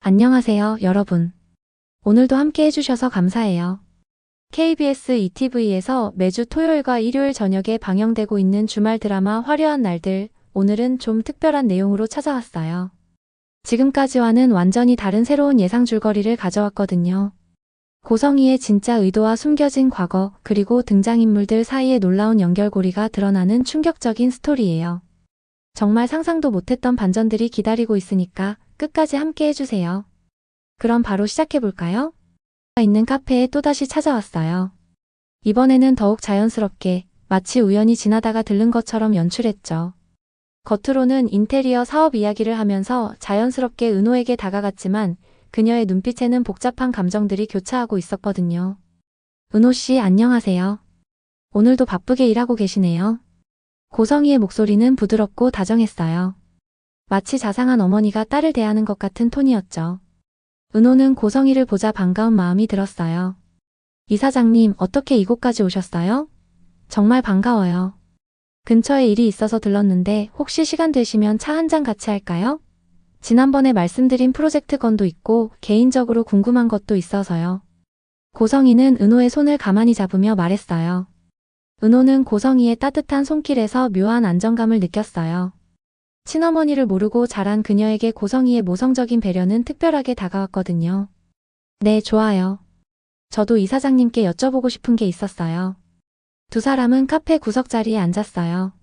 안녕하세요, 여러분. 오늘도 함께 해주셔서 감사해요. KBS ETV에서 매주 토요일과 일요일 저녁에 방영되고 있는 주말 드라마 화려한 날들, 오늘은 좀 특별한 내용으로 찾아왔어요. 지금까지와는 완전히 다른 새로운 예상 줄거리를 가져왔거든요. 고성희의 진짜 의도와 숨겨진 과거, 그리고 등장인물들 사이의 놀라운 연결고리가 드러나는 충격적인 스토리예요. 정말 상상도 못했던 반전들이 기다리고 있으니까 끝까지 함께 해주세요. 그럼 바로 시작해볼까요? 있는 카페에 또다시 찾아왔어요. 이번에는 더욱 자연스럽게 마치 우연히 지나다가 들른 것처럼 연출했죠. 겉으로는 인테리어 사업 이야기를 하면서 자연스럽게 은호에게 다가갔지만 그녀의 눈빛에는 복잡한 감정들이 교차하고 있었거든요. 은호씨 안녕하세요. 오늘도 바쁘게 일하고 계시네요. 고성희의 목소리는 부드럽고 다정했어요. 마치 자상한 어머니가 딸을 대하는 것 같은 톤이었죠. 은호는 고성희를 보자 반가운 마음이 들었어요. 이사장님, 어떻게 이곳까지 오셨어요? 정말 반가워요. 근처에 일이 있어서 들렀는데 혹시 시간 되시면 차 한잔 같이 할까요? 지난번에 말씀드린 프로젝트 건도 있고 개인적으로 궁금한 것도 있어서요. 고성희는 은호의 손을 가만히 잡으며 말했어요. 은호는 고성희의 따뜻한 손길에서 묘한 안정감을 느꼈어요. 친어머니를 모르고 자란 그녀에게 고성희의 모성적인 배려는 특별하게 다가왔거든요. 네, 좋아요. 저도 이사장님께 여쭤보고 싶은 게 있었어요. 두 사람은 카페 구석자리에 앉았어요.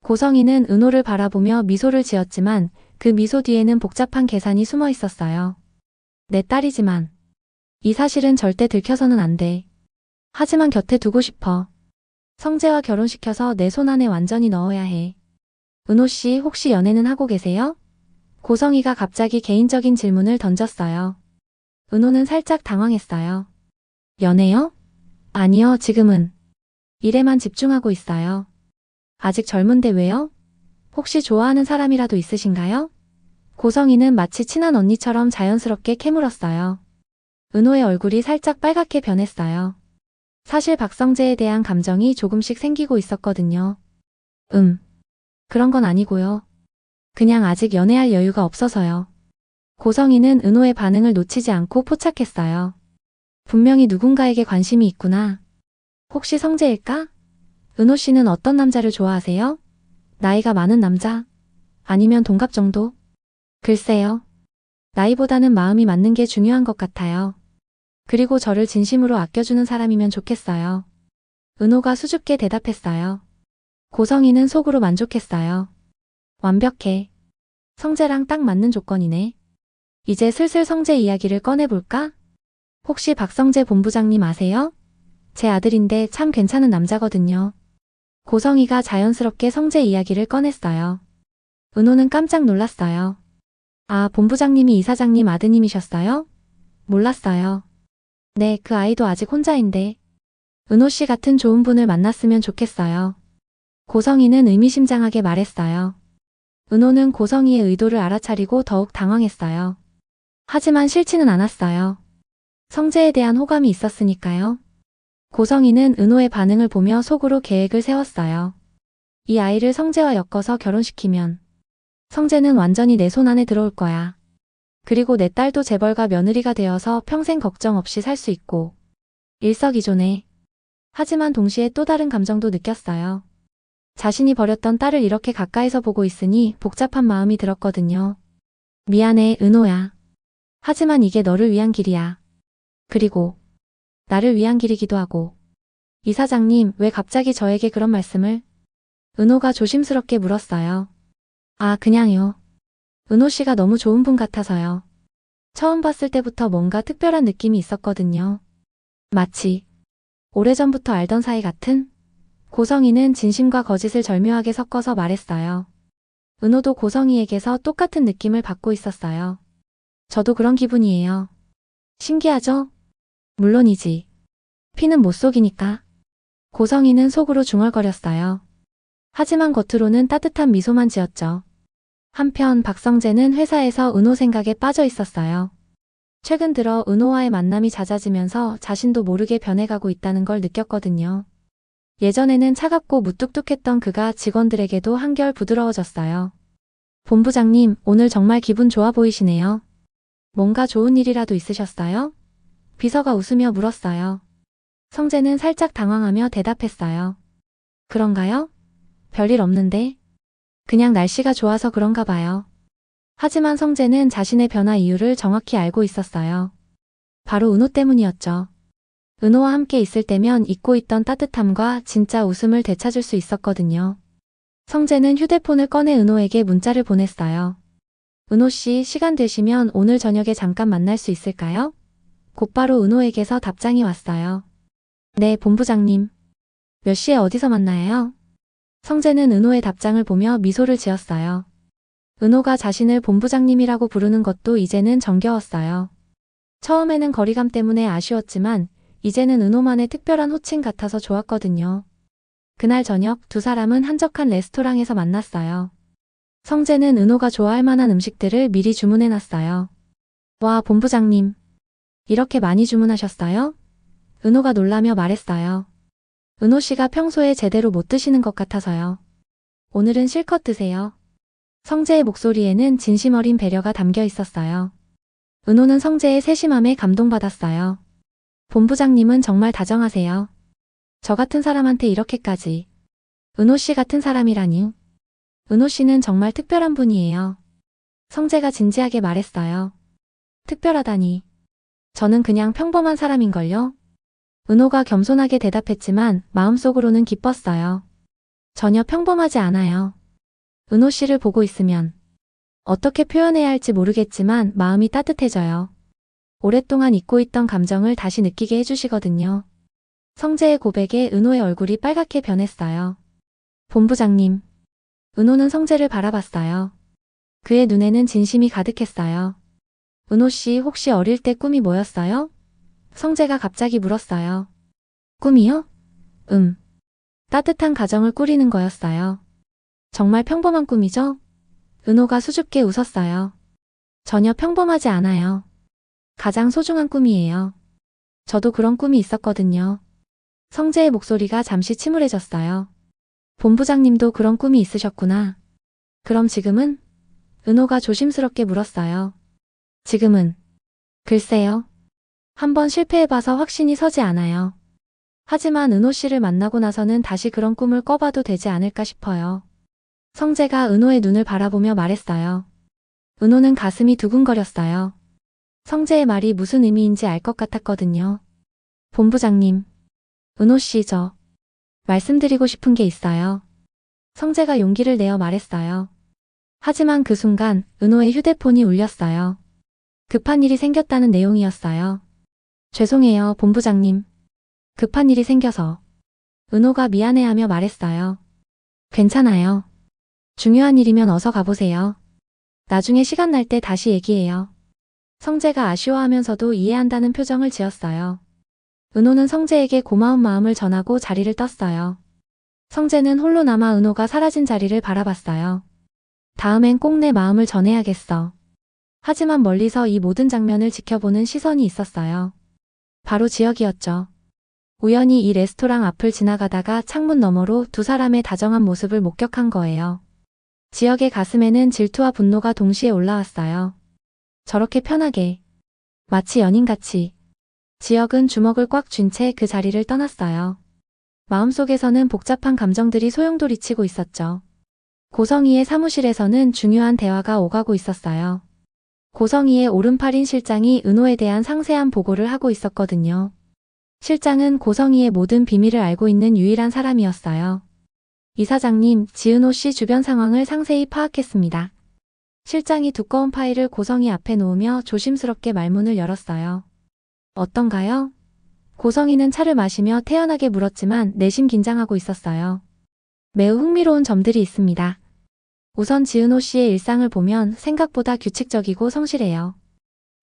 고성희는 은호를 바라보며 미소를 지었지만 그 미소 뒤에는 복잡한 계산이 숨어 있었어요. 내 딸이지만 이 사실은 절대 들켜서는 안 돼. 하지만 곁에 두고 싶어. 성재와 결혼시켜서 내 손 안에 완전히 넣어야 해. 은호씨 혹시 연애는 하고 계세요? 고성희가 갑자기 개인적인 질문을 던졌어요. 은호는 살짝 당황했어요. 연애요? 아니요, 지금은. 일에만 집중하고 있어요. 아직 젊은데 왜요? 혹시 좋아하는 사람이라도 있으신가요? 고성희는 마치 친한 언니처럼 자연스럽게 캐물었어요. 은호의 얼굴이 살짝 빨갛게 변했어요. 사실 박성재에 대한 감정이 조금씩 생기고 있었거든요. 그런 건 아니고요. 그냥 아직 연애할 여유가 없어서요. 고성희는 은호의 반응을 놓치지 않고 포착했어요. 분명히 누군가에게 관심이 있구나. 혹시 성재일까? 은호 씨는 어떤 남자를 좋아하세요? 나이가 많은 남자? 아니면 동갑 정도? 글쎄요. 나이보다는 마음이 맞는 게 중요한 것 같아요. 그리고 저를 진심으로 아껴주는 사람이면 좋겠어요. 은호가 수줍게 대답했어요. 고성희는 속으로 만족했어요. 완벽해. 성재랑 딱 맞는 조건이네. 이제 슬슬 성재 이야기를 꺼내볼까? 혹시 박성재 본부장님 아세요? 제 아들인데 참 괜찮은 남자거든요. 고성희가 자연스럽게 성재 이야기를 꺼냈어요. 은호는 깜짝 놀랐어요. 아, 본부장님이 이사장님 아드님이셨어요? 몰랐어요. 네, 그 아이도 아직 혼자인데. 은호 씨 같은 좋은 분을 만났으면 좋겠어요. 고성희는 의미심장하게 말했어요. 은호는 고성희의 의도를 알아차리고 더욱 당황했어요. 하지만 싫지는 않았어요. 성재에 대한 호감이 있었으니까요. 고성희는 은호의 반응을 보며 속으로 계획을 세웠어요. 이 아이를 성재와 엮어서 결혼시키면 성재는 완전히 내 손 안에 들어올 거야. 그리고 내 딸도 재벌가 며느리가 되어서 평생 걱정 없이 살 수 있고. 일석이조네. 하지만 동시에 또 다른 감정도 느꼈어요. 자신이 버렸던 딸을 이렇게 가까이서 보고 있으니 복잡한 마음이 들었거든요. 미안해, 은호야. 하지만 이게 너를 위한 길이야. 그리고 나를 위한 길이기도 하고. 이사장님, 왜 갑자기 저에게 그런 말씀을? 은호가 조심스럽게 물었어요. 아, 그냥요. 은호 씨가 너무 좋은 분 같아서요. 처음 봤을 때부터 뭔가 특별한 느낌이 있었거든요. 마치 오래전부터 알던 사이 같은? 고성희는 진심과 거짓을 절묘하게 섞어서 말했어요. 은호도 고성희에게서 똑같은 느낌을 받고 있었어요. 저도 그런 기분이에요. 신기하죠? 물론이지. 피는 못 속이니까. 고성희는 속으로 중얼거렸어요. 하지만 겉으로는 따뜻한 미소만 지었죠. 한편 박성재는 회사에서 은호 생각에 빠져 있었어요. 최근 들어 은호와의 만남이 잦아지면서 자신도 모르게 변해가고 있다는 걸 느꼈거든요. 예전에는 차갑고 무뚝뚝했던 그가 직원들에게도 한결 부드러워졌어요. 본부장님, 오늘 정말 기분 좋아 보이시네요. 뭔가 좋은 일이라도 있으셨어요? 비서가 웃으며 물었어요. 성재는 살짝 당황하며 대답했어요. 그런가요? 별일 없는데. 그냥 날씨가 좋아서 그런가 봐요. 하지만 성재는 자신의 변화 이유를 정확히 알고 있었어요. 바로 은호 때문이었죠. 은호와 함께 있을 때면 잊고 있던 따뜻함과 진짜 웃음을 되찾을 수 있었거든요. 성재는 휴대폰을 꺼내 은호에게 문자를 보냈어요. 은호 씨, 시간 되시면 오늘 저녁에 잠깐 만날 수 있을까요? 곧바로 은호에게서 답장이 왔어요. 네, 본부장님. 몇 시에 어디서 만나요? 성재는 은호의 답장을 보며 미소를 지었어요. 은호가 자신을 본부장님이라고 부르는 것도 이제는 정겨웠어요. 처음에는 거리감 때문에 아쉬웠지만 이제는 은호만의 특별한 호칭 같아서 좋았거든요. 그날 저녁 두 사람은 한적한 레스토랑에서 만났어요. 성재는 은호가 좋아할 만한 음식들을 미리 주문해놨어요. 와, 본부장님. 이렇게 많이 주문하셨어요? 은호가 놀라며 말했어요. 은호 씨가 평소에 제대로 못 드시는 것 같아서요. 오늘은 실컷 드세요. 성재의 목소리에는 진심 어린 배려가 담겨 있었어요. 은호는 성재의 세심함에 감동받았어요. 본부장님은 정말 다정하세요. 저 같은 사람한테 이렇게까지. 은호 씨 같은 사람이라니. 은호 씨는 정말 특별한 분이에요. 성재가 진지하게 말했어요. 특별하다니. 저는 그냥 평범한 사람인걸요. 은호가 겸손하게 대답했지만 마음속으로는 기뻤어요. 전혀 평범하지 않아요. 은호 씨를 보고 있으면 어떻게 표현해야 할지 모르겠지만 마음이 따뜻해져요. 오랫동안 잊고 있던 감정을 다시 느끼게 해주시거든요. 성재의 고백에 은호의 얼굴이 빨갛게 변했어요. 본부장님. 은호는 성재를 바라봤어요. 그의 눈에는 진심이 가득했어요. 은호 씨 혹시 어릴 때 꿈이 뭐였어요? 성재가 갑자기 물었어요. 꿈이요? 따뜻한 가정을 꾸리는 거였어요. 정말 평범한 꿈이죠? 은호가 수줍게 웃었어요. 전혀 평범하지 않아요. 가장 소중한 꿈이에요. 저도 그런 꿈이 있었거든요. 성재의 목소리가 잠시 침울해졌어요. 본부장님도 그런 꿈이 있으셨구나. 그럼 지금은? 은호가 조심스럽게 물었어요. 지금은? 글쎄요. 한번 실패해봐서 확신이 서지 않아요. 하지만 은호 씨를 만나고 나서는 다시 그런 꿈을 꿔봐도 되지 않을까 싶어요. 성재가 은호의 눈을 바라보며 말했어요. 은호는 가슴이 두근거렸어요. 성재의 말이 무슨 의미인지 알 것 같았거든요. 본부장님. 은호 씨, 저 말씀드리고 싶은 게 있어요. 성재가 용기를 내어 말했어요. 하지만 그 순간 은호의 휴대폰이 울렸어요. 급한 일이 생겼다는 내용이었어요. 죄송해요, 본부장님. 급한 일이 생겨서. 은호가 미안해하며 말했어요. 괜찮아요. 중요한 일이면 어서 가보세요. 나중에 시간 날 때 다시 얘기해요. 성재가 아쉬워하면서도 이해한다는 표정을 지었어요. 은호는 성재에게 고마운 마음을 전하고 자리를 떴어요. 성재는 홀로 남아 은호가 사라진 자리를 바라봤어요. 다음엔 꼭 내 마음을 전해야겠어. 하지만 멀리서 이 모든 장면을 지켜보는 시선이 있었어요. 바로 지혁이었죠. 우연히 이 레스토랑 앞을 지나가다가 창문 너머로 두 사람의 다정한 모습을 목격한 거예요. 지혁의 가슴에는 질투와 분노가 동시에 올라왔어요. 저렇게 편하게. 마치 연인같이. 지혁은 주먹을 꽉 쥔 채 그 자리를 떠났어요. 마음속에서는 복잡한 감정들이 소용돌이치고 있었죠. 고성희의 사무실에서는 중요한 대화가 오가고 있었어요. 고성희의 오른팔인 실장이 은호에 대한 상세한 보고를 하고 있었거든요. 실장은 고성희의 모든 비밀을 알고 있는 유일한 사람이었어요. 이사장님, 지은호 씨 주변 상황을 상세히 파악했습니다. 실장이 두꺼운 파일을 고성희 앞에 놓으며 조심스럽게 말문을 열었어요. 어떤가요? 고성희는 차를 마시며 태연하게 물었지만 내심 긴장하고 있었어요. 매우 흥미로운 점들이 있습니다. 우선 지은호 씨의 일상을 보면 생각보다 규칙적이고 성실해요.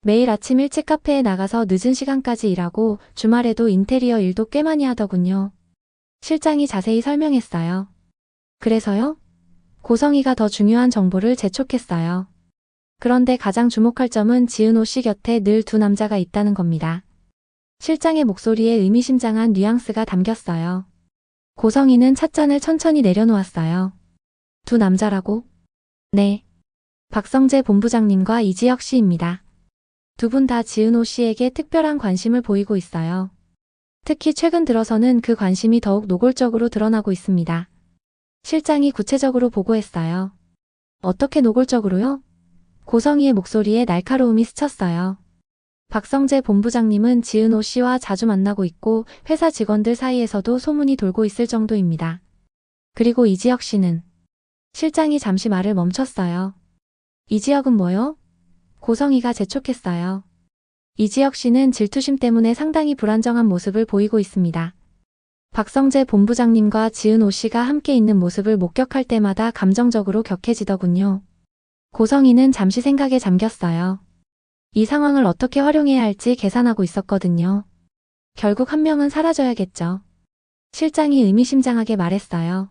매일 아침 일찍 카페에 나가서 늦은 시간까지 일하고 주말에도 인테리어 일도 꽤 많이 하더군요. 실장이 자세히 설명했어요. 그래서요? 고성희가 더 중요한 정보를 재촉했어요. 그런데 가장 주목할 점은 지은호 씨 곁에 늘 두 남자가 있다는 겁니다. 실장의 목소리에 의미심장한 뉘앙스가 담겼어요. 고성희는 찻잔을 천천히 내려놓았어요. 두 남자라고? 네. 박성재 본부장님과 이지혁 씨입니다. 두 분 다 지은호 씨에게 특별한 관심을 보이고 있어요. 특히 최근 들어서는 그 관심이 더욱 노골적으로 드러나고 있습니다. 실장이 구체적으로 보고했어요. 어떻게 노골적으로요? 고성희의 목소리에 날카로움이 스쳤어요. 박성재 본부장님은 지은호 씨와 자주 만나고 있고 회사 직원들 사이에서도 소문이 돌고 있을 정도입니다. 그리고 이지혁 씨는? 실장이 잠시 말을 멈췄어요. 이지혁은 뭐요? 고성희가 재촉했어요. 이지혁 씨는 질투심 때문에 상당히 불안정한 모습을 보이고 있습니다. 박성재 본부장님과 지은호 씨가 함께 있는 모습을 목격할 때마다 감정적으로 격해지더군요. 고성희는 잠시 생각에 잠겼어요. 이 상황을 어떻게 활용해야 할지 계산하고 있었거든요. 결국 한 명은 사라져야겠죠. 실장이 의미심장하게 말했어요.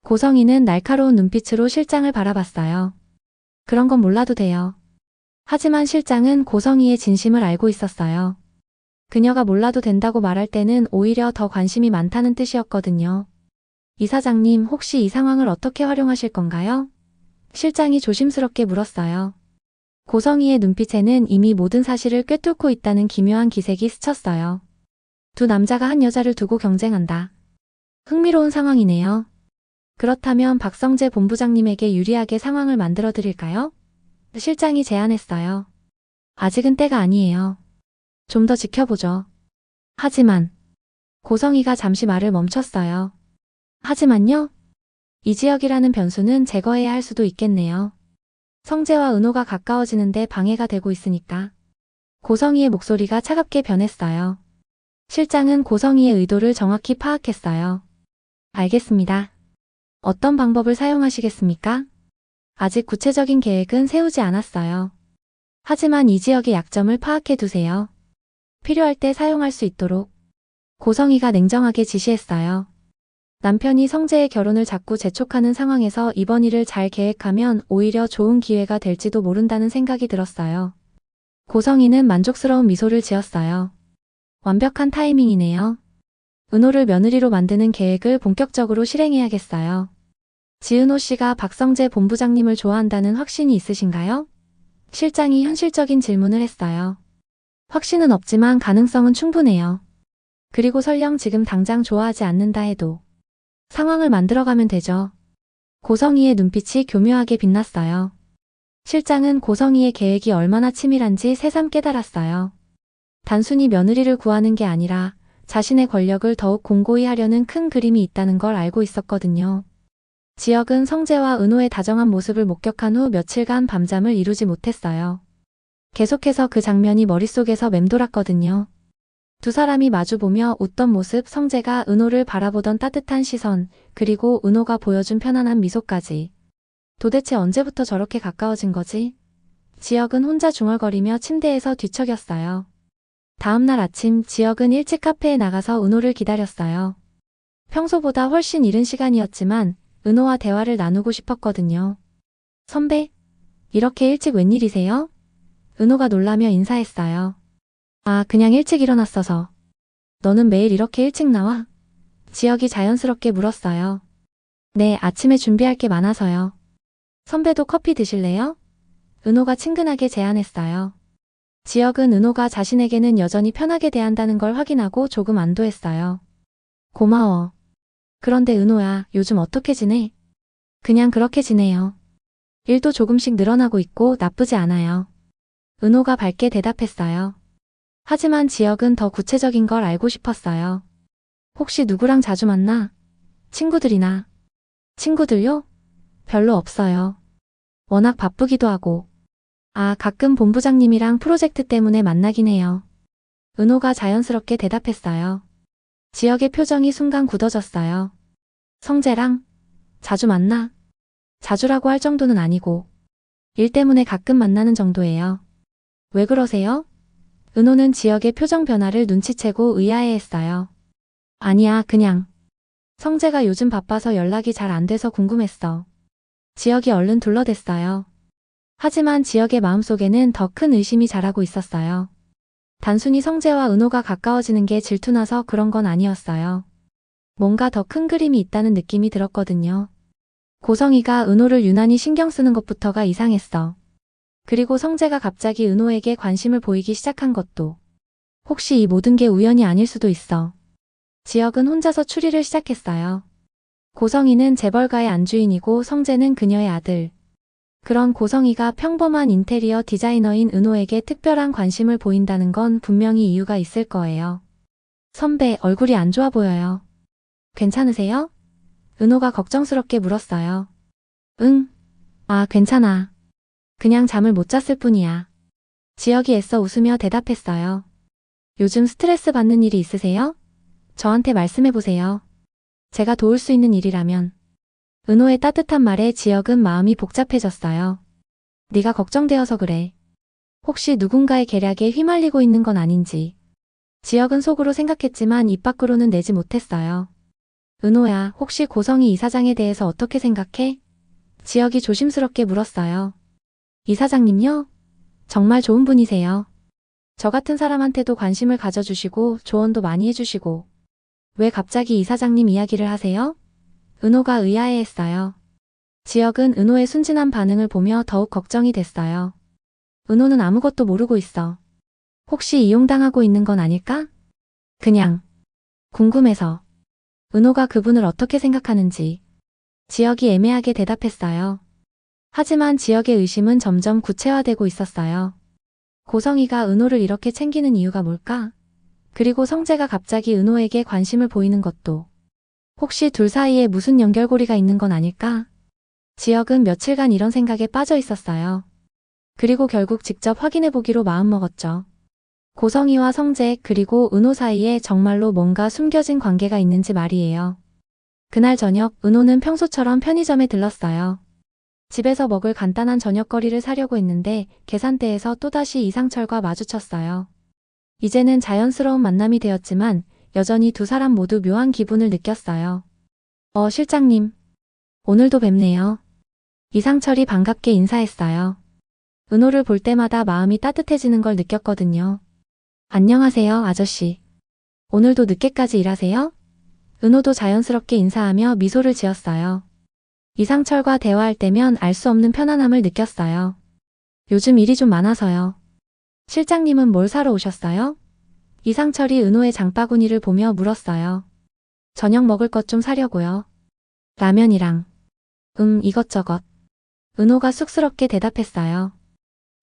고성희는 날카로운 눈빛으로 실장을 바라봤어요. 그런 건 몰라도 돼요. 하지만 실장은 고성희의 진심을 알고 있었어요. 그녀가 몰라도 된다고 말할 때는 오히려 더 관심이 많다는 뜻이었거든요. 이사장님, 혹시 이 상황을 어떻게 활용하실 건가요? 실장이 조심스럽게 물었어요. 고성희의 눈빛에는 이미 모든 사실을 꿰뚫고 있다는 기묘한 기색이 스쳤어요. 두 남자가 한 여자를 두고 경쟁한다. 흥미로운 상황이네요. 그렇다면 박성재 본부장님에게 유리하게 상황을 만들어 드릴까요? 실장이 제안했어요. 아직은 때가 아니에요. 좀 더 지켜보죠. 하지만 고성희가 잠시 말을 멈췄어요. 하지만요? 이지혁이라는 변수는 제거해야 할 수도 있겠네요. 성재와 은호가 가까워지는데 방해가 되고 있으니까. 고성희의 목소리가 차갑게 변했어요. 실장은 고성희의 의도를 정확히 파악했어요. 알겠습니다. 어떤 방법을 사용하시겠습니까? 아직 구체적인 계획은 세우지 않았어요. 하지만 이지혁의 약점을 파악해 두세요. 필요할 때 사용할 수 있도록. 고성희가 냉정하게 지시했어요. 남편이 성재의 결혼을 자꾸 재촉하는 상황에서 이번 일을 잘 계획하면 오히려 좋은 기회가 될지도 모른다는 생각이 들었어요. 고성희는 만족스러운 미소를 지었어요. 완벽한 타이밍이네요. 은호를 며느리로 만드는 계획을 본격적으로 실행해야겠어요. 지은호 씨가 박성재 본부장님을 좋아한다는 확신이 있으신가요? 실장이 현실적인 질문을 했어요. 확신은 없지만 가능성은 충분해요. 그리고 설령 지금 당장 좋아하지 않는다 해도 상황을 만들어가면 되죠. 고성희의 눈빛이 교묘하게 빛났어요. 실장은 고성희의 계획이 얼마나 치밀한지 새삼 깨달았어요. 단순히 며느리를 구하는 게 아니라 자신의 권력을 더욱 공고히 하려는 큰 그림이 있다는 걸 알고 있었거든요. 지혁은 성재와 은호의 다정한 모습을 목격한 후 며칠간 밤잠을 이루지 못했어요. 계속해서 그 장면이 머릿속에서 맴돌았거든요. 두 사람이 마주보며 웃던 모습, 성재가 은호를 바라보던 따뜻한 시선, 그리고 은호가 보여준 편안한 미소까지. 도대체 언제부터 저렇게 가까워진 거지? 지혁은 혼자 중얼거리며 침대에서 뒤척였어요. 다음날 아침 지혁은 일찍 카페에 나가서 은호를 기다렸어요. 평소보다 훨씬 이른 시간이었지만 은호와 대화를 나누고 싶었거든요. 선배, 이렇게 일찍 웬일이세요? 은호가 놀라며 인사했어요. 아, 그냥 일찍 일어났어서. 너는 매일 이렇게 일찍 나와? 지혁이 자연스럽게 물었어요. 네, 아침에 준비할 게 많아서요. 선배도 커피 드실래요? 은호가 친근하게 제안했어요. 지혁은 은호가 자신에게는 여전히 편하게 대한다는 걸 확인하고 조금 안도했어요. 고마워. 그런데 은호야, 요즘 어떻게 지내? 그냥 그렇게 지내요. 일도 조금씩 늘어나고 있고 나쁘지 않아요. 은호가 밝게 대답했어요. 하지만 지혁은 더 구체적인 걸 알고 싶었어요. 혹시 누구랑 자주 만나? 친구들이나. 친구들요? 별로 없어요. 워낙 바쁘기도 하고. 아, 가끔 본부장님이랑 프로젝트 때문에 만나긴 해요. 은호가 자연스럽게 대답했어요. 지혁의 표정이 순간 굳어졌어요. 성재랑? 자주 만나? 자주라고 할 정도는 아니고. 일 때문에 가끔 만나는 정도예요. 왜 그러세요? 은호는 지혁의 표정 변화를 눈치채고 의아해했어요. 아니야, 그냥. 성재가 요즘 바빠서 연락이 잘 안 돼서 궁금했어. 지혁이 얼른 둘러댔어요. 하지만 지혁의 마음속에는 더 큰 의심이 자라고 있었어요. 단순히 성재와 은호가 가까워지는 게 질투나서 그런 건 아니었어요. 뭔가 더 큰 그림이 있다는 느낌이 들었거든요. 고성희가 은호를 유난히 신경 쓰는 것부터가 이상했어. 그리고 성재가 갑자기 은호에게 관심을 보이기 시작한 것도 혹시 이 모든 게 우연이 아닐 수도 있어. 지혁은 혼자서 추리를 시작했어요. 고성이는 재벌가의 안주인이고 성재는 그녀의 아들. 그런 고성이가 평범한 인테리어 디자이너인 은호에게 특별한 관심을 보인다는 건 분명히 이유가 있을 거예요. 선배, 얼굴이 안 좋아 보여요. 괜찮으세요? 은호가 걱정스럽게 물었어요. 응. 아, 괜찮아. 그냥 잠을 못 잤을 뿐이야. 지혁이 애써 웃으며 대답했어요. 요즘 스트레스 받는 일이 있으세요? 저한테 말씀해보세요. 제가 도울 수 있는 일이라면. 은호의 따뜻한 말에 지혁은 마음이 복잡해졌어요. 네가 걱정되어서 그래. 혹시 누군가의 계략에 휘말리고 있는 건 아닌지. 지혁은 속으로 생각했지만 입 밖으로는 내지 못했어요. 은호야, 혹시 고성희 이사장에 대해서 어떻게 생각해? 지혁이 조심스럽게 물었어요. 이사장님요? 정말 좋은 분이세요. 저 같은 사람한테도 관심을 가져주시고 조언도 많이 해주시고. 왜 갑자기 이사장님 이야기를 하세요? 은호가 의아해했어요. 지혁은 은호의 순진한 반응을 보며 더욱 걱정이 됐어요. 은호는 아무것도 모르고 있어. 혹시 이용당하고 있는 건 아닐까? 그냥 궁금해서. 은호가 그분을 어떻게 생각하는지. 지혁이 애매하게 대답했어요. 하지만 지혁의 의심은 점점 구체화되고 있었어요. 고성이가 은호를 이렇게 챙기는 이유가 뭘까? 그리고 성재가 갑자기 은호에게 관심을 보이는 것도. 혹시 둘 사이에 무슨 연결고리가 있는 건 아닐까? 지혁은 며칠간 이런 생각에 빠져 있었어요. 그리고 결국 직접 확인해보기로 마음먹었죠. 고성이와 성재 그리고 은호 사이에 정말로 뭔가 숨겨진 관계가 있는지 말이에요. 그날 저녁 은호는 평소처럼 편의점에 들렀어요. 집에서 먹을 간단한 저녁거리를 사려고 했는데 계산대에서 또다시 이상철과 마주쳤어요. 이제는 자연스러운 만남이 되었지만 여전히 두 사람 모두 묘한 기분을 느꼈어요. 실장님. 오늘도 뵙네요. 이상철이 반갑게 인사했어요. 은호를 볼 때마다 마음이 따뜻해지는 걸 느꼈거든요. 안녕하세요, 아저씨. 오늘도 늦게까지 일하세요? 은호도 자연스럽게 인사하며 미소를 지었어요. 이상철과 대화할 때면 알 수 없는 편안함을 느꼈어요. 요즘 일이 좀 많아서요. 실장님은 뭘 사러 오셨어요? 이상철이 은호의 장바구니를 보며 물었어요. 저녁 먹을 것 좀 사려고요. 라면이랑. 이것저것. 은호가 쑥스럽게 대답했어요.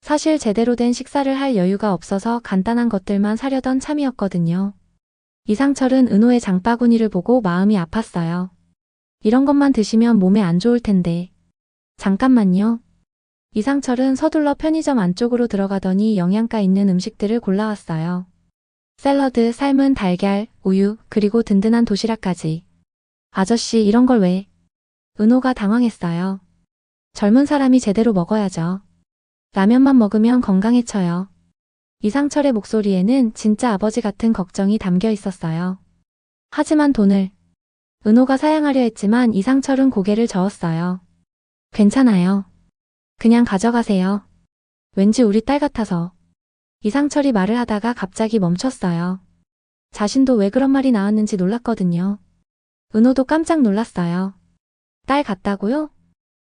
사실 제대로 된 식사를 할 여유가 없어서 간단한 것들만 사려던 참이었거든요. 이상철은 은호의 장바구니를 보고 마음이 아팠어요. 이런 것만 드시면 몸에 안 좋을 텐데. 잠깐만요. 이상철은 서둘러 편의점 안쪽으로 들어가더니 영양가 있는 음식들을 골라왔어요. 샐러드, 삶은 달걀, 우유, 그리고 든든한 도시락까지. 아저씨, 이런 걸 왜? 은호가 당황했어요. 젊은 사람이 제대로 먹어야죠. 라면만 먹으면 건강해져요. 이상철의 목소리에는 진짜 아버지 같은 걱정이 담겨 있었어요. 하지만 돈을. 은호가 사양하려 했지만 이상철은 고개를 저었어요. 괜찮아요. 그냥 가져가세요. 왠지 우리 딸 같아서. 이상철이 말을 하다가 갑자기 멈췄어요. 자신도 왜 그런 말이 나왔는지 놀랐거든요. 은호도 깜짝 놀랐어요. 딸 같다고요?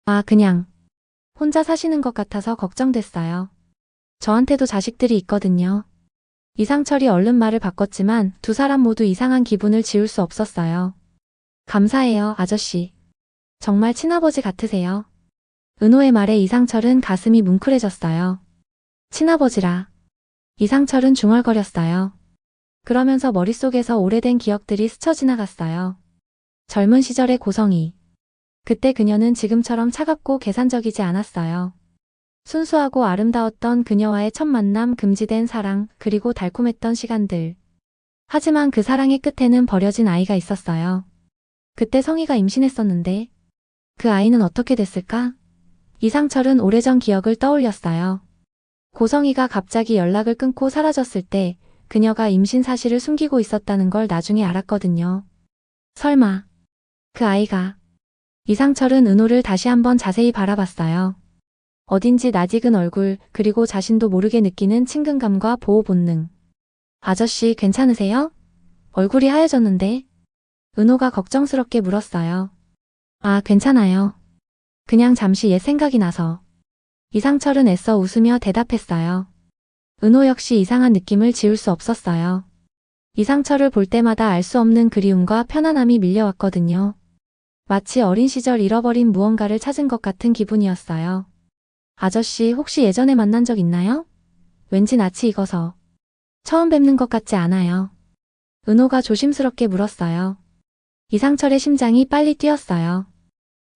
아, 그냥. 혼자 사시는 것 같아서 걱정됐어요. 저한테도 자식들이 있거든요. 이상철이 얼른 말을 바꿨지만 두 사람 모두 이상한 기분을 지울 수 없었어요. 감사해요, 아저씨. 정말 친아버지 같으세요. 은호의 말에 이상철은 가슴이 뭉클해졌어요. 친아버지라. 이상철은 중얼거렸어요. 그러면서 머릿속에서 오래된 기억들이 스쳐 지나갔어요. 젊은 시절의 고성이. 그때 그녀는 지금처럼 차갑고 계산적이지 않았어요. 순수하고 아름다웠던 그녀와의 첫 만남, 금지된 사랑, 그리고 달콤했던 시간들. 하지만 그 사랑의 끝에는 버려진 아이가 있었어요. 그때 성희가 임신했었는데 그 아이는 어떻게 됐을까? 이상철은 오래전 기억을 떠올렸어요. 고성희가 갑자기 연락을 끊고 사라졌을 때 그녀가 임신 사실을 숨기고 있었다는 걸 나중에 알았거든요. 설마 그 아이가. 이상철은 은호를 다시 한번 자세히 바라봤어요. 어딘지 낯익은 얼굴, 그리고 자신도 모르게 느끼는 친근감과 보호 본능. 아저씨 괜찮으세요? 얼굴이 하얘졌는데? 은호가 걱정스럽게 물었어요. 아, 괜찮아요. 그냥 잠시 옛 생각이 나서. 이상철은 애써 웃으며 대답했어요. 은호 역시 이상한 느낌을 지울 수 없었어요. 이상철을 볼 때마다 알 수 없는 그리움과 편안함이 밀려왔거든요. 마치 어린 시절 잃어버린 무언가를 찾은 것 같은 기분이었어요. 아저씨 혹시 예전에 만난 적 있나요? 왠지 낯이 익어서. 처음 뵙는 것 같지 않아요. 은호가 조심스럽게 물었어요. 이상철의 심장이 빨리 뛰었어요.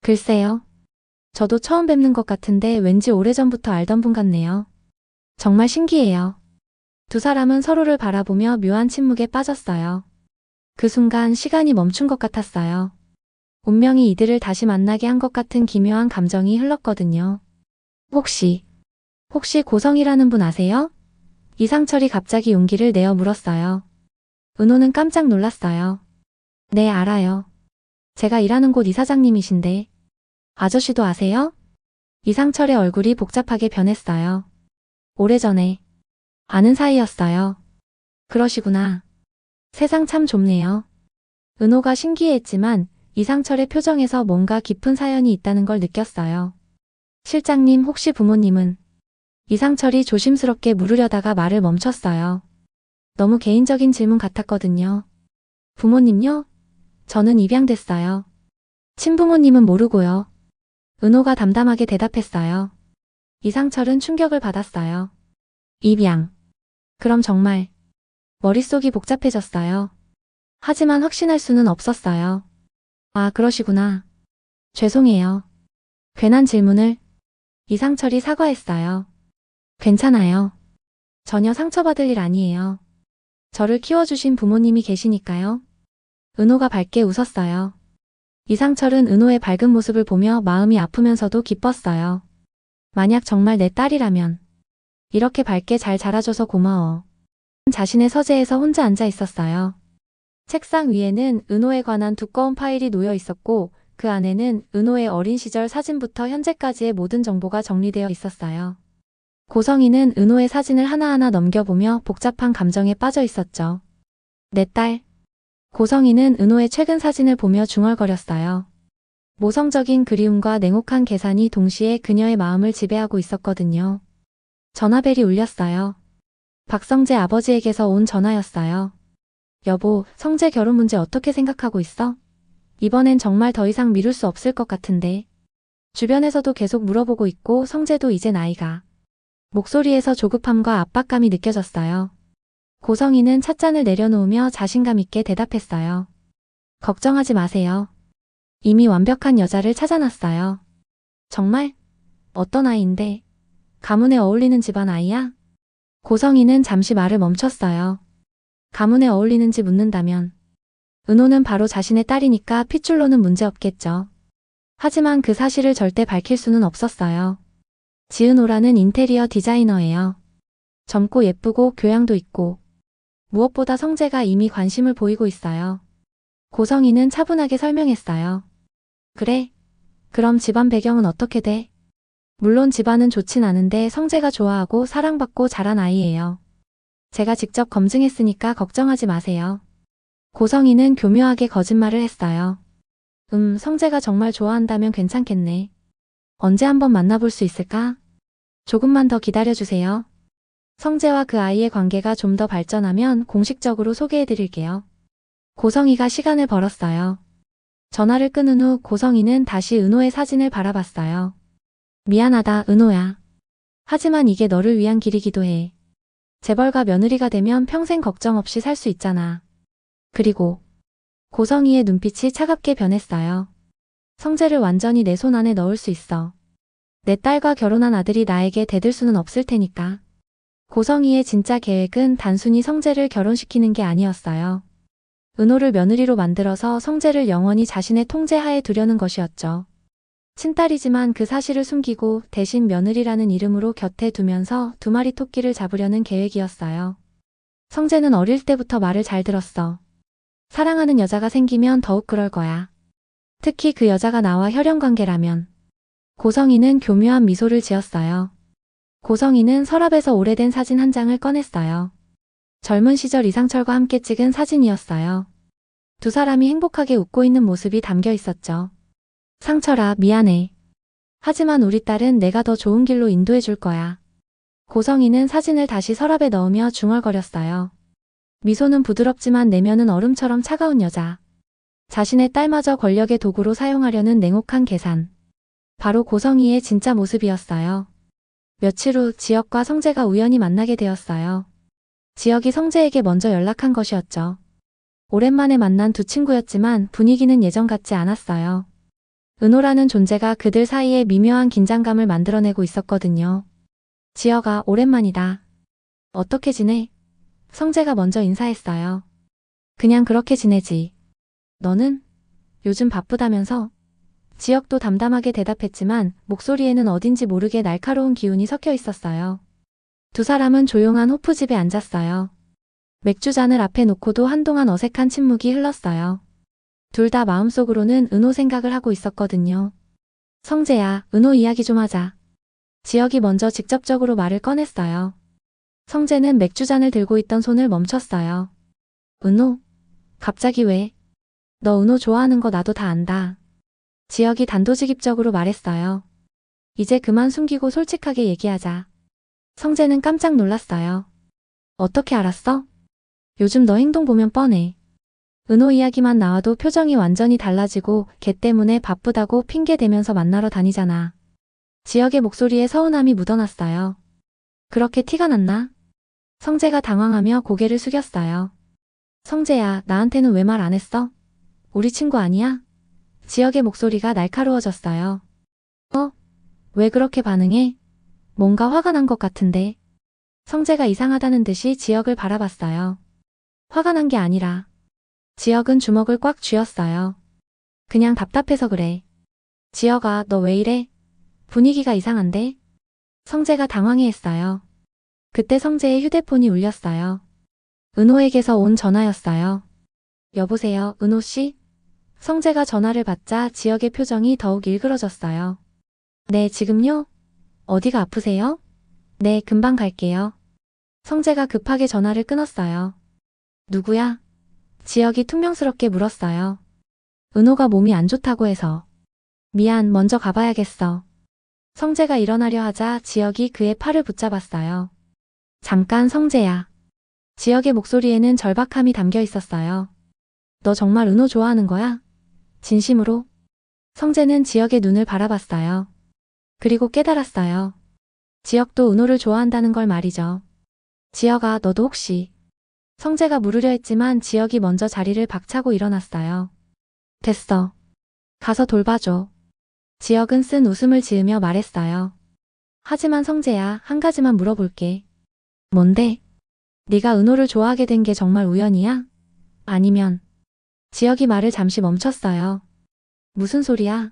글쎄요. 저도 처음 뵙는 것 같은데 왠지 오래전부터 알던 분 같네요. 정말 신기해요. 두 사람은 서로를 바라보며 묘한 침묵에 빠졌어요. 그 순간 시간이 멈춘 것 같았어요. 운명이 이들을 다시 만나게 한 것 같은 기묘한 감정이 흘렀거든요. 혹시 고성이라는 분 아세요? 이상철이 갑자기 용기를 내어 물었어요. 은호는 깜짝 놀랐어요. 네, 알아요. 제가 일하는 곳 이사장님이신데. 아저씨도 아세요? 이상철의 얼굴이 복잡하게 변했어요. 오래전에 아는 사이였어요. 그러시구나. 세상 참 좁네요. 은호가 신기해했지만 이상철의 표정에서 뭔가 깊은 사연이 있다는 걸 느꼈어요. 실장님 혹시 부모님은? 이상철이 조심스럽게 물으려다가 말을 멈췄어요. 너무 개인적인 질문 같았거든요. 부모님요? 저는 입양됐어요. 친부모님은 모르고요. 은호가 담담하게 대답했어요. 이상철은 충격을 받았어요. 입양. 그럼 정말 머릿속이 복잡해졌어요. 하지만 확신할 수는 없었어요. 아, 그러시구나. 죄송해요. 괜한 질문을. 이상철이 사과했어요. 괜찮아요. 전혀 상처받을 일 아니에요. 저를 키워주신 부모님이 계시니까요. 은호가 밝게 웃었어요. 이상철은 은호의 밝은 모습을 보며 마음이 아프면서도 기뻤어요. 만약 정말 내 딸이라면. 이렇게 밝게 잘 자라줘서 고마워. 자신의 서재에서 혼자 앉아 있었어요. 책상 위에는 은호에 관한 두꺼운 파일이 놓여 있었고 그 안에는 은호의 어린 시절 사진부터 현재까지의 모든 정보가 정리되어 있었어요. 고성이는 은호의 사진을 하나하나 넘겨보며 복잡한 감정에 빠져 있었죠. 내 딸. 고성이는 은호의 최근 사진을 보며 중얼거렸어요. 모성적인 그리움과 냉혹한 계산이 동시에 그녀의 마음을 지배하고 있었거든요. 전화벨이 울렸어요. 박성재 아버지에게서 온 전화였어요. 여보, 성재 결혼 문제 어떻게 생각하고 있어? 이번엔 정말 더 이상 미룰 수 없을 것 같은데. 주변에서도 계속 물어보고 있고 성재도 이제 나이가. 목소리에서 조급함과 압박감이 느껴졌어요. 고성이는 찻잔을 내려놓으며 자신감 있게 대답했어요. 걱정하지 마세요. 이미 완벽한 여자를 찾아놨어요. 정말? 어떤 아이인데? 가문에 어울리는 집안 아이야? 고성이는 잠시 말을 멈췄어요. 가문에 어울리는지 묻는다면 은호는 바로 자신의 딸이니까 핏줄로는 문제없겠죠. 하지만 그 사실을 절대 밝힐 수는 없었어요. 지은호라는 인테리어 디자이너예요. 젊고 예쁘고 교양도 있고 무엇보다 성재가 이미 관심을 보이고 있어요. 고성이는 차분하게 설명했어요. 그래? 그럼 집안 배경은 어떻게 돼? 물론 집안은 좋진 않은데 성재가 좋아하고 사랑받고 자란 아이예요. 제가 직접 검증했으니까 걱정하지 마세요. 고성이는 교묘하게 거짓말을 했어요. 성재가 정말 좋아한다면 괜찮겠네. 언제 한번 만나볼 수 있을까? 조금만 더 기다려주세요. 성재와 그 아이의 관계가 좀 더 발전하면 공식적으로 소개해드릴게요. 고성이가 시간을 벌었어요. 전화를 끊은 후 고성이는 다시 은호의 사진을 바라봤어요. 미안하다, 은호야. 하지만 이게 너를 위한 길이기도 해. 재벌가 며느리가 되면 평생 걱정 없이 살 수 있잖아. 그리고 고성이의 눈빛이 차갑게 변했어요. 성재를 완전히 내 손 안에 넣을 수 있어. 내 딸과 결혼한 아들이 나에게 대들 수는 없을 테니까. 고성이의 진짜 계획은 단순히 성재를 결혼시키는 게 아니었어요. 은호를 며느리로 만들어서 성재를 영원히 자신의 통제하에 두려는 것이었죠. 친딸이지만 그 사실을 숨기고 대신 며느리라는 이름으로 곁에 두면서 두 마리 토끼를 잡으려는 계획이었어요. 성재는 어릴 때부터 말을 잘 들었어. 사랑하는 여자가 생기면 더욱 그럴 거야. 특히 그 여자가 나와 혈연관계라면. 고성이는 교묘한 미소를 지었어요. 고성이는 서랍에서 오래된 사진 한 장을 꺼냈어요. 젊은 시절 이상철과 함께 찍은 사진이었어요. 두 사람이 행복하게 웃고 있는 모습이 담겨 있었죠. 상철아, 미안해. 하지만 우리 딸은 내가 더 좋은 길로 인도해 줄 거야. 고성이는 사진을 다시 서랍에 넣으며 중얼거렸어요. 미소는 부드럽지만 내면은 얼음처럼 차가운 여자. 자신의 딸마저 권력의 도구로 사용하려는 냉혹한 계산. 바로 고성이의 진짜 모습이었어요. 며칠 후 지혁과 성재가 우연히 만나게 되었어요. 지혁이 성재에게 먼저 연락한 것이었죠. 오랜만에 만난 두 친구였지만 분위기는 예전 같지 않았어요. 은호라는 존재가 그들 사이에 미묘한 긴장감을 만들어내고 있었거든요. 지혁아, 오랜만이다. 어떻게 지내? 성재가 먼저 인사했어요. 그냥 그렇게 지내지. 너는? 요즘 바쁘다면서? 지혁도 담담하게 대답했지만 목소리에는 어딘지 모르게 날카로운 기운이 섞여 있었어요. 두 사람은 조용한 호프집에 앉았어요. 맥주잔을 앞에 놓고도 한동안 어색한 침묵이 흘렀어요. 둘 다 마음속으로는 은호 생각을 하고 있었거든요. 성재야, 은호 이야기 좀 하자. 지혁이 먼저 직접적으로 말을 꺼냈어요. 성재는 맥주잔을 들고 있던 손을 멈췄어요. 은호? 갑자기 왜? 너 은호 좋아하는 거 나도 다 안다. 지혁이 단도직입적으로 말했어요. 이제 그만 숨기고 솔직하게 얘기하자. 성재는 깜짝 놀랐어요. 어떻게 알았어? 요즘 너 행동 보면 뻔해. 은호 이야기만 나와도 표정이 완전히 달라지고 걔 때문에 바쁘다고 핑계대면서 만나러 다니잖아. 지혁의 목소리에 서운함이 묻어났어요. 그렇게 티가 났나? 성재가 당황하며 고개를 숙였어요. 성재야, 나한테는 왜 말 안 했어? 우리 친구 아니야? 지혁의 목소리가 날카로워졌어요. 왜 그렇게 반응해? 뭔가 화가 난 것 같은데. 성재가 이상하다는 듯이 지혁을 바라봤어요. 화가 난 게 아니라. 지혁은 주먹을 꽉 쥐었어요. 그냥 답답해서 그래. 지혁아, 너 왜 이래? 분위기가 이상한데? 성재가 당황해했어요. 그때 성재의 휴대폰이 울렸어요. 은호에게서 온 전화였어요. 여보세요, 은호씨? 성재가 전화를 받자 지혁의 표정이 더욱 일그러졌어요. 네, 지금요? 어디가 아프세요? 네, 금방 갈게요. 성재가 급하게 전화를 끊었어요. 누구야? 지혁이 퉁명스럽게 물었어요. 은호가 몸이 안 좋다고 해서. 미안, 먼저 가봐야겠어. 성재가 일어나려 하자 지혁이 그의 팔을 붙잡았어요. 잠깐, 성재야. 지혁의 목소리에는 절박함이 담겨 있었어요. 너 정말 은호 좋아하는 거야? 진심으로? 성재는 지혁의 눈을 바라봤어요. 그리고 깨달았어요. 지혁도 은호를 좋아한다는 걸 말이죠. 지혁아, 너도 혹시? 성재가 물으려 했지만 지혁이 먼저 자리를 박차고 일어났어요. 됐어. 가서 돌봐줘. 지혁은 쓴 웃음을 지으며 말했어요. 하지만 성재야, 한 가지만 물어볼게. 뭔데? 네가 은호를 좋아하게 된 게 정말 우연이야? 아니면? 지혁이 말을 잠시 멈췄어요. 무슨 소리야?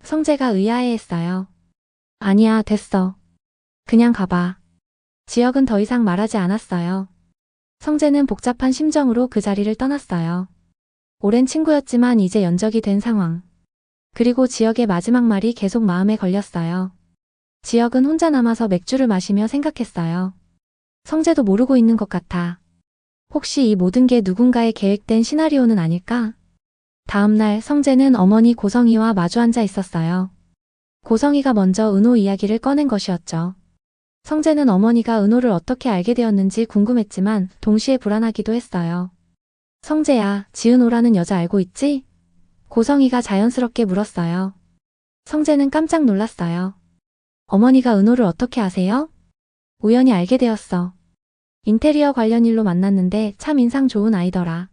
성재가 의아해했어요. 아니야, 됐어. 그냥 가봐. 지혁은 더 이상 말하지 않았어요. 성재는 복잡한 심정으로 그 자리를 떠났어요. 오랜 친구였지만 이제 연적이 된 상황. 그리고 지혁의 마지막 말이 계속 마음에 걸렸어요. 지혁은 혼자 남아서 맥주를 마시며 생각했어요. 성재도 모르고 있는 것 같아. 혹시 이 모든 게 누군가의 계획된 시나리오는 아닐까? 다음 날 성재는 어머니 고성이와 마주 앉아 있었어요. 고성이가 먼저 은호 이야기를 꺼낸 것이었죠. 성재는 어머니가 은호를 어떻게 알게 되었는지 궁금했지만 동시에 불안하기도 했어요. 성재야, 지은호라는 여자 알고 있지? 고성이가 자연스럽게 물었어요. 성재는 깜짝 놀랐어요. 어머니가 은호를 어떻게 아세요? 우연히 알게 되었어. 인테리어 관련 일로 만났는데 참 인상 좋은 아이더라.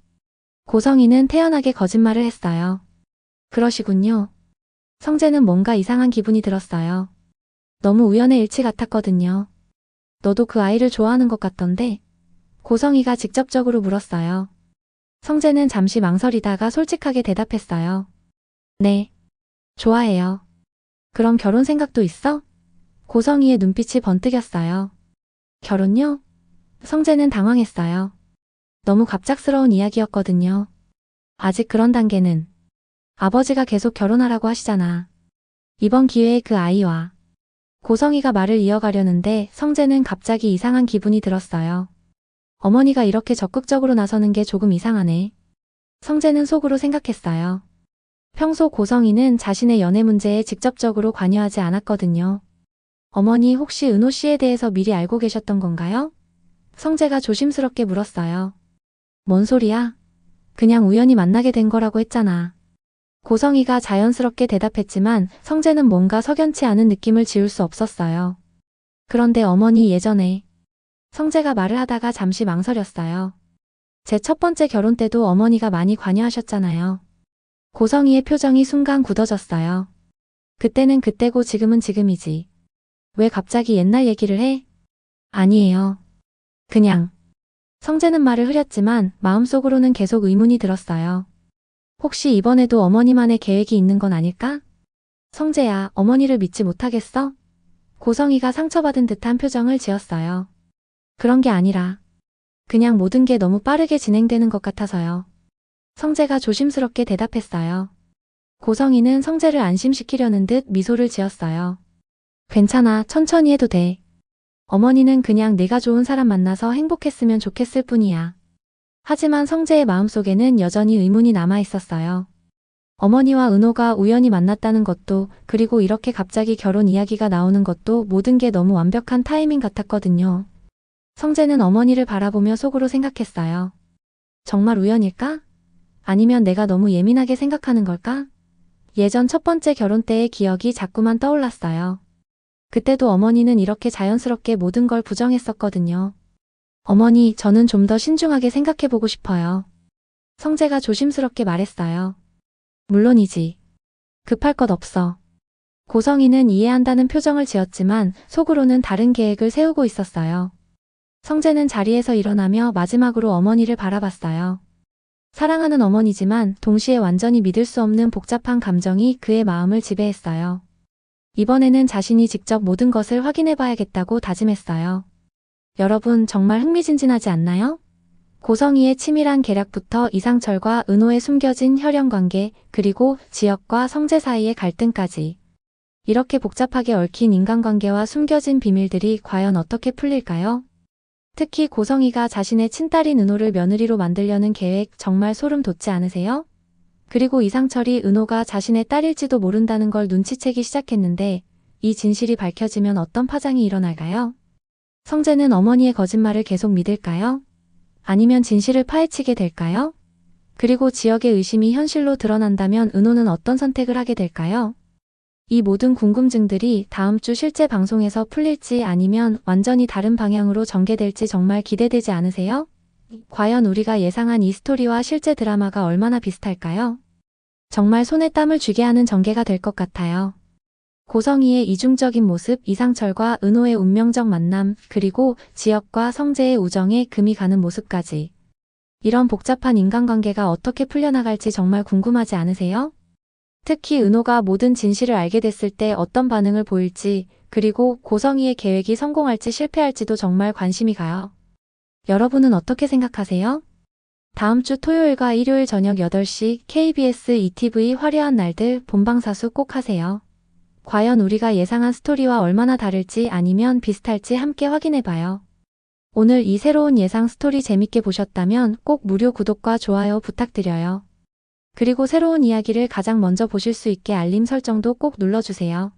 고성이는 태연하게 거짓말을 했어요. 그러시군요. 성재는 뭔가 이상한 기분이 들었어요. 너무 우연의 일치 같았거든요. 너도 그 아이를 좋아하는 것 같던데? 고성이가 직접적으로 물었어요. 성재는 잠시 망설이다가 솔직하게 대답했어요. 네. 좋아해요. 그럼 결혼 생각도 있어? 고성이의 눈빛이 번뜩였어요. 결혼요? 성재는 당황했어요. 너무 갑작스러운 이야기였거든요. 아직 그런 단계는. 아버지가 계속 결혼하라고 하시잖아. 이번 기회에 그 아이와. 고성이가 말을 이어가려는데 성재는 갑자기 이상한 기분이 들었어요. 어머니가 이렇게 적극적으로 나서는 게 조금 이상하네. 성재는 속으로 생각했어요. 평소 고성희는 자신의 연애 문제에 직접적으로 관여하지 않았거든요. 어머니 혹시 은호 씨에 대해서 미리 알고 계셨던 건가요? 성재가 조심스럽게 물었어요. 뭔 소리야? 그냥 우연히 만나게 된 거라고 했잖아. 고성희가 자연스럽게 대답했지만 성재는 뭔가 석연치 않은 느낌을 지울 수 없었어요. 그런데 어머니 예전에 성재가 말을 하다가 잠시 망설였어요. 제 첫 번째 결혼 때도 어머니가 많이 관여하셨잖아요. 고성희의 표정이 순간 굳어졌어요. 그때는 그때고 지금은 지금이지. 왜 갑자기 옛날 얘기를 해? 아니에요. 그냥. 성재는 말을 흐렸지만 마음속으로는 계속 의문이 들었어요. 혹시 이번에도 어머니만의 계획이 있는 건 아닐까? 성재야, 어머니를 믿지 못하겠어? 고성희가 상처받은 듯한 표정을 지었어요. 그런 게 아니라 그냥 모든 게 너무 빠르게 진행되는 것 같아서요. 성재가 조심스럽게 대답했어요. 고성희는 성재를 안심시키려는 듯 미소를 지었어요. 괜찮아, 천천히 해도 돼. 어머니는 그냥 내가 좋은 사람 만나서 행복했으면 좋겠을 뿐이야. 하지만 성재의 마음속에는 여전히 의문이 남아 있었어요. 어머니와 은호가 우연히 만났다는 것도, 그리고 이렇게 갑자기 결혼 이야기가 나오는 것도 모든 게 너무 완벽한 타이밍 같았거든요. 성재는 어머니를 바라보며 속으로 생각했어요. 정말 우연일까? 아니면 내가 너무 예민하게 생각하는 걸까? 예전 첫 번째 결혼 때의 기억이 자꾸만 떠올랐어요. 그때도 어머니는 이렇게 자연스럽게 모든 걸 부정했었거든요. 어머니, 저는 좀 더 신중하게 생각해보고 싶어요. 성재가 조심스럽게 말했어요. 물론이지. 급할 것 없어. 고성희는 이해한다는 표정을 지었지만 속으로는 다른 계획을 세우고 있었어요. 성재는 자리에서 일어나며 마지막으로 어머니를 바라봤어요. 사랑하는 어머니지만 동시에 완전히 믿을 수 없는 복잡한 감정이 그의 마음을 지배했어요. 이번에는 자신이 직접 모든 것을 확인해봐야겠다고 다짐했어요. 여러분 정말 흥미진진하지 않나요? 고성희의 치밀한 계략부터 이상철과 은호의 숨겨진 혈연관계, 그리고 지혁과 성재 사이의 갈등까지. 이렇게 복잡하게 얽힌 인간관계와 숨겨진 비밀들이 과연 어떻게 풀릴까요? 특히 고성희가 자신의 친딸인 은호를 며느리로 만들려는 계획 정말 소름 돋지 않으세요? 그리고 이상철이 은호가 자신의 딸일지도 모른다는 걸 눈치채기 시작했는데 이 진실이 밝혀지면 어떤 파장이 일어날까요? 성재는 어머니의 거짓말을 계속 믿을까요? 아니면 진실을 파헤치게 될까요? 그리고 지역의 의심이 현실로 드러난다면 은호는 어떤 선택을 하게 될까요? 이 모든 궁금증들이 다음 주 실제 방송에서 풀릴지 아니면 완전히 다른 방향으로 전개될지 정말 기대되지 않으세요? 과연 우리가 예상한 이 스토리와 실제 드라마가 얼마나 비슷할까요? 정말 손에 땀을 쥐게 하는 전개가 될 것 같아요. 고성희의 이중적인 모습, 이상철과 은호의 운명적 만남, 그리고 지혁과 성재의 우정에 금이 가는 모습까지. 이런 복잡한 인간관계가 어떻게 풀려나갈지 정말 궁금하지 않으세요? 특히 은호가 모든 진실을 알게 됐을 때 어떤 반응을 보일지, 그리고 고성희의 계획이 성공할지 실패할지도 정말 관심이 가요. 여러분은 어떻게 생각하세요? 다음 주 토요일과 일요일 저녁 8시 KBS ETV 화려한 날들 본방사수 꼭 하세요. 과연 우리가 예상한 스토리와 얼마나 다를지 아니면 비슷할지 함께 확인해봐요. 오늘 이 새로운 예상 스토리 재밌게 보셨다면 꼭 무료 구독과 좋아요 부탁드려요. 그리고 새로운 이야기를 가장 먼저 보실 수 있게 알림 설정도 꼭 눌러주세요.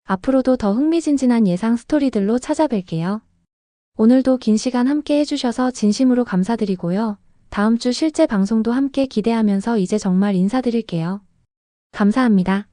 앞으로도 더 흥미진진한 예상 스토리들로 찾아뵐게요. 오늘도 긴 시간 함께 해주셔서 진심으로 감사드리고요. 다음 주 실제 방송도 함께 기대하면서 이제 정말 인사드릴게요. 감사합니다.